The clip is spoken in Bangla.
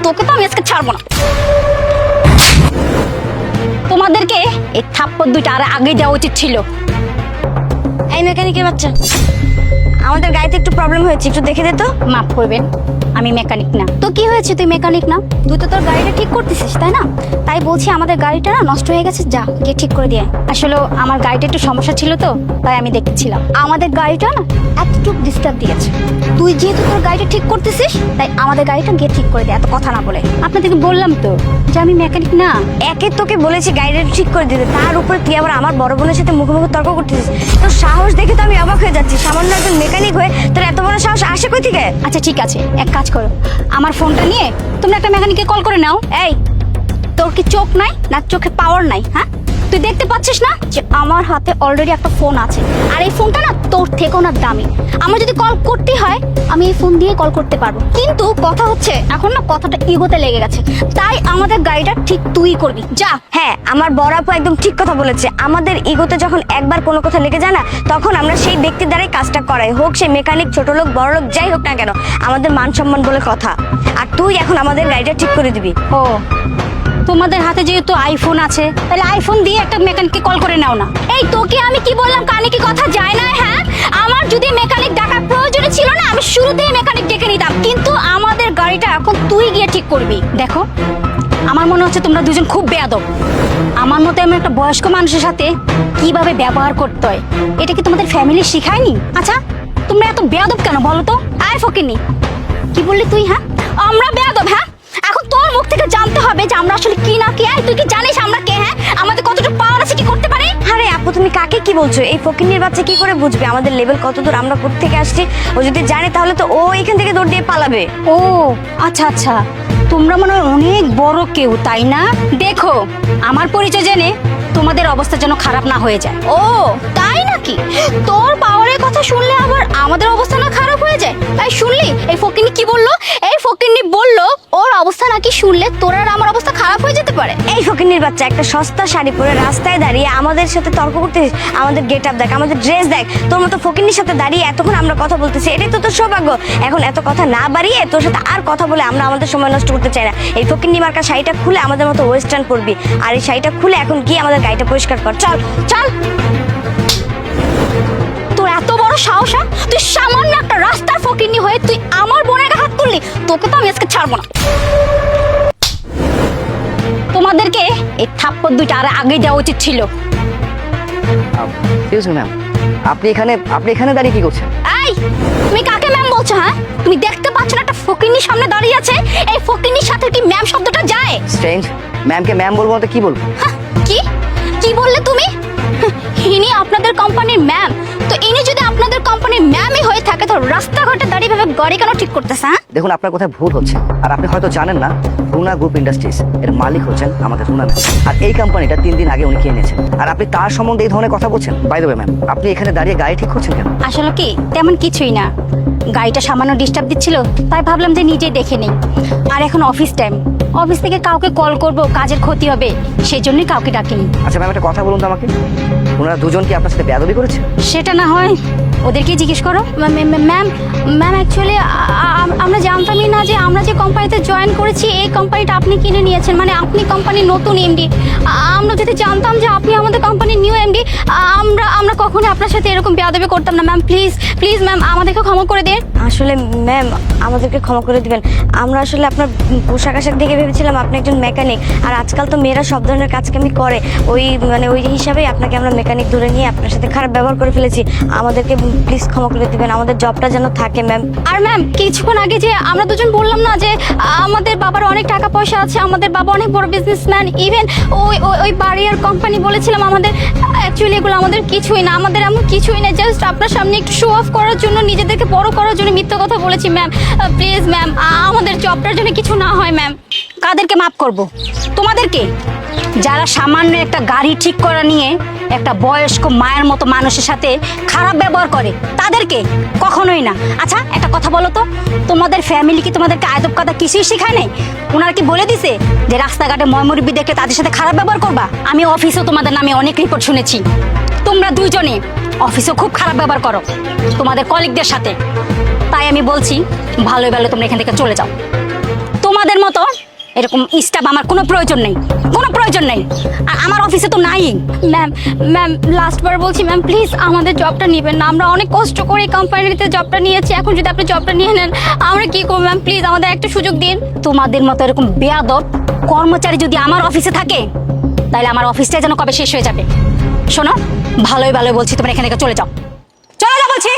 তোকে তো আমি আজকে ছাড়বো না। তোমাদেরকে এই থাপ্পড় দুইটা আর আগে দেওয়া উচিত ছিল। এই মেকানিকের বাচ্চা, আমাদের গাড়িতে একটু প্রবলেম হয়েছে, একটু দেখে দে তো। মাফ করবেন, আমি মেকানিক না। তো কি হয়েছে, তুই মেকানিক না, তুই তো তোর গাড়িটা ঠিক করতেছিস তাই না? তাই বলছি আমাদের গাড়িটা না নষ্ট হয়ে গেছে, যা গিয়ে ঠিক করে দিয়ে। আসলে আমার গাড়িটা একটু সমস্যা ছিল তো, তাই আমি দেখতেছিলাম। আমাদের গাড়িটা না এতটুকু ডিস্টার্ব দিয়েছে। তুই যেহেতু তোর গাড়িটা ঠিক করতেছিস, তাই আমাদের গাড়িটা গিয়ে ঠিক করে দে, এত কথা না বলে। আপনাদেরকে বললাম তো যে আমি মেকানিক না। একে তোকে বলেছি গাড়িটা ঠিক করে দিতে, তার উপর তুই আবার আমার বড় বোনের সাথে মুখোমুখি তর্ক করতেছিস। তোর সাহস দেখে তো আমি অবাক হয়ে যাচ্ছি। সামান্য একজন মেকানিক হয়ে তোর এত বড় সাহস আসে কই থেকে? আচ্ছা ঠিক আছে, এক কাজ করো, আমার ফোনটা নিয়ে তোমরা একটা মেকানিককে কল করে নাও। এই, তোর কি চোখ নাই না চোখে পাওয়ার নাই? হ্যাঁ, তুই দেখতে পাচ্ছিস না যে আমার হাতে অলরেডি একটা ফোন আছে, আর এই ফোনটা না তোর থেকেও না দামি। আমার যদি কল করতে হয় আমি এই ফোন দিয়ে কল করতে পারবো, কিন্তু কথা হচ্ছে এখন না কথাটা ইগোতে লেগে গেছে। তাই আমাদের গাড়িটা ঠিক তুই করবি, যা। হ্যাঁ, আমার বড় আপু একদম ঠিক কথা বলেছে। আমাদের ইগোতে যখন একবার কোনো কথা লেগে যায় না, তখন আমরা সেই ব্যক্তির দ্বারাই কাজটা করাই, হোক সে মেকানিক, ছোট লোক, বড় লোক, যাই হোক না কেন, আমাদের মান সম্মান বলে কথা। আর তুই এখন আমাদের গাড়িটা ঠিক করে দিবি। ও, তোমাদের হাতে যেহেতু আইফোন আছে, তাহলে আইফোন দিয়ে একটা মেকানিককে কল করে নাও না। এই, তোকে আমি কি বললাম, কানে কি কথা যায় না? হ্যাঁ, আমার যদি মেকানিক ডাকার প্রয়োজন ছিল না, আমি শুরুতেই মেকানিক ডেকে নিতাম, কিন্তু আমাদের গাড়িটা এখন তুই গিয়ে ঠিক করবি। দেখো, আমার মনে হচ্ছে তোমরা দুজন খুব বেয়াদব। আমার মতে আমি একটা বয়স্ক মানুষের সাথে কিভাবে ব্যবহার করতে হয় এটা কি তোমাদের ফ্যামিলি শিখায়নি? আচ্ছা, তোমরা এত বেয়াদব কেন বলো তো? আয় ফকিনি, কি বললি তুই? হ্যাঁ, আমরা বেয়াদব? হ্যাঁ, এখন তোর মুখ থেকে জানতে হবে যে আমরা আসলে কি না কি। আয়, তুই কি জানিস আমরা কে? হ্যাঁ, আমাদের কতটুকু পাওয়ার আছে, কি করতে পারি? আরে আপু, তুমি কাকে কি বলছো? এই ফকিন্নির বাচ্চা কি করে বুঝবে আমাদের লেভেল কত দূর, আমরা কোথা থেকে আসছি? ও যদি জানে তাহলে তো ও এখান থেকে দৌড় দিয়ে পালাবে। ও আচ্ছা আচ্ছা, তোমরা মনে হয় অনেক বড় কেউ তাই না? দেখো, আমার পরিচয় জেনে তোমাদের অবস্থা যেন খারাপ না হয়ে যায়। ও তাই নাকি? তোর পাওয়ারের কথা শুনলে আবার আমাদের অবস্থা না খারাপ হয়ে যায়? তাই শুনলি এই ফকিন্নি কি বললো? এই ফকিন্নি বললো ওর অবস্থা নাকি শুনলে তোর আর আমার অবস্থা খারাপ হয়ে যেতে পারে। এই ফকিন্নির বাচ্চা, একটা সস্তা শাড়ি পরে রাস্তায় দাঁড়িয়ে আমাদের সাথে তর্ক করতেছিস। আমাদের গেট আপ দেখ, আমাদের ড্রেস দেখ। তোর মতো ফকিন্নির সাথে দাঁড়িয়ে এতক্ষণ আমরা কথা বলতেছি, এটাই তো তোর সৌভাগ্য। এখন এত কথা না বাড়িয়ে তোর সাথে আর কথা বলে আমরা আমাদের সময় নষ্ট করতে চাই না। এই ফকিন্নি মার্কা শাড়িটা খুলে আমাদের মতো ওয়েস্টার্ন পরবি, আর এই শাড়িটা খুলে এখন গিয়ে আমাদের গাড়িটা পরিষ্কার কর। চল চল। তোর এত বড় সাহস? তুই সামান্য একটা রাস্তার ফকিন্নি হয়ে তুই আমার বোনের গায়ে হাত তুললি? তোকে তো আমি আজকে ছাড়বো না। তোমাদেরকে এই থাপ্পড় দুইটা আর আগে দেওয়া উচিত ছিল। ম্যাম, আপনি এখানে দাঁড়িয়ে কি করছেন? এই, তুমি কাকে ম্যাম বলছো? হ্যাঁ, তুমি দেখতে পাচ্ছ না একটা ফকিন্নির সামনে দাঁড়িয়ে আছে? এই ফকিন্নির সাথে কি ম্যাম শব্দটা যায়? স্ট্রেঞ্জ, ম্যামকে ম্যাম বলবো না তো কি বলবো? কি কি বললে তুমি? ইনি আপনাদের কোম্পানির ম্যাম? তো ইনি যদি আপনাদের কোম্পানির ম্যামই হয়ে থাকে, তো রাস্তাঘাটে দাঁড়িয়ে ভাবে গাড়ি কেন ঠিক করতেছে? হ্যাঁ, দেখুন, আপনার কোথায় ভুল হচ্ছে। আর আপনি হয়তো জানেন না, রুনা গ্রুপ ইন্ডাস্ট্রিজ এর মালিক হচ্ছেন আমাদের রুনা ম্যাম। আর এই কোম্পানিটা 3 দিন আগে উনি কিনে নিয়েছেন, আর আপনি তার সম্বন্ধে এই ধরনের কথা বলছেন। বাই দ্য ওয়ে ম্যাম, আপনি এখানে দাঁড়িয়ে গাড়ি ঠিক করছেন কেন? আসলে কি তেমন কিছুই না, গাড়িটা সামান্য ডিস্টার্ব দিচ্ছিল, তাই ভাবলাম যে নিজে দেখে নেই। আর এখন অফিস টাইম, অফিস থেকে কাউকে কল করব, কাজের ক্ষতি হবে, সেই জন্যই কাউকে ডাকিনি। আচ্ছা ম্যাম, একটা কথা বলুন তো আমাকে, ওনারা দুজন কি আপনার সাথে বেয়াদবি করেছে? সেটা না হয় ওদেরকে জিজ্ঞেস করো। ম্যাম অ্যাকচুয়ালি আমরা জানতামই না যে আমরা যে কোম্পানিতে জয়েন করেছি এই কোম্পানিটা আপনি কিনে নিয়েছেন, মানে আপনি কোম্পানির নতুন এমডি। আমরা যদি জানতাম যে আপনি আমাদের কোম্পানির নিউ এমডি, আমরা কখনোই আপনার সাথে এরকম বেয়াদবি করতাম না। ম্যাম প্লিজ প্লিজ ম্যাম, আমাদেরকে ক্ষমা করে দিন। আসলে ম্যাম, আমাদেরকে ক্ষমা করে দিবেন। আমরা আসলে আপনার পোশাক আশাক দেখে ভেবেছিলাম আপনি একজন মেকানিক, আর আজকাল তো মেয়েরা সব ধরনের কাজকামি করে, ওই হিসাবেই আপনাকে আমরা মেকানিক ধরে নিয়ে আপনার সাথে খারাপ ব্যবহার করে ফেলেছি। আমাদেরকে প্লিজ ক্ষমা করে দিবেন, আমাদের জবটা যেন থাকে ম্যাম। আর ম্যাম, কিছুক্ষণ আগে যে আমরা দুজন বললাম না যে আমাদের বাবার অনেক টাকা পয়সা আছে, আমাদের বাবা অনেক বড় বিজনেসম্যান, ইভেন ওই বাড়ি আর কোম্পানি বলেছিলাম আমাদের, অ্যাকচুয়ালি এগুলো আমাদের কিছুই না, আমাদের এমন কিছুই না, জাস্ট আপনার সামনে একটু শো অফ করার জন্য, নিজেদেরকে বড় করার জন্য মিথ্যা কথা বলেছি ম্যাম। প্লিজ ম্যাম, আমাদের জবটার জন্য কিছু না হয় ম্যাম। কাদেরকে মাফ করব? তোমাদেরকে, যারা সামান্য একটা গাড়ি ঠিক করা নিয়ে একটা বয়স্ক মায়ের মতো মানুষের সাথে খারাপ ব্যবহার করে তাদেরকে? কখনোই না। আচ্ছা একটা কথা বলো তো, তোমাদের ফ্যামিলি কি তোমাদেরকে আদব কায়দা কিছুই শেখায় নাই? ওনারা কি বলে দিছে যে রাস্তাঘাটে ময়মুরব্বি দেখলে তাদের সাথে খারাপ ব্যবহার করবা? আমি অফিসেও তোমাদের নামে অনেক রিপোর্ট শুনেছি, তোমরা দুইজনে অফিসেও খুব খারাপ ব্যবহার করো তোমাদের কলিগদের সাথে। তাই আমি বলছি, ভালো ভালো তোমরা এখান থেকে চলে যাও। তোমাদের মতো এরকম স্টাফ আমার কোনো প্রয়োজন নেই, কোনো প্রয়োজন নেই। আর আমার অফিসে তো নাই। ম্যাম ম্যাম লাস্টবার বলছি ম্যাম প্লিজ আমাদের জবটা নেবেন না, আমরা অনেক কষ্ট করে এই কোম্পানিতে জবটা নিয়েছি, এখন যদি আপনি জবটা নিয়ে নেন আমরা কি করবো ম্যাম, প্লিজ আমাদের একটা সুযোগ দিন। তোমাদের মতো এরকম বেয়াদব কর্মচারী যদি আমার অফিসে থাকে তাহলে আমার অফিসটাই যেন কবে শেষ হয়ে যাবে। শোনো, ভালোই ভালোই বলছি, তোমরা এখান থেকে চলে যাও, চলে যাও বলছি।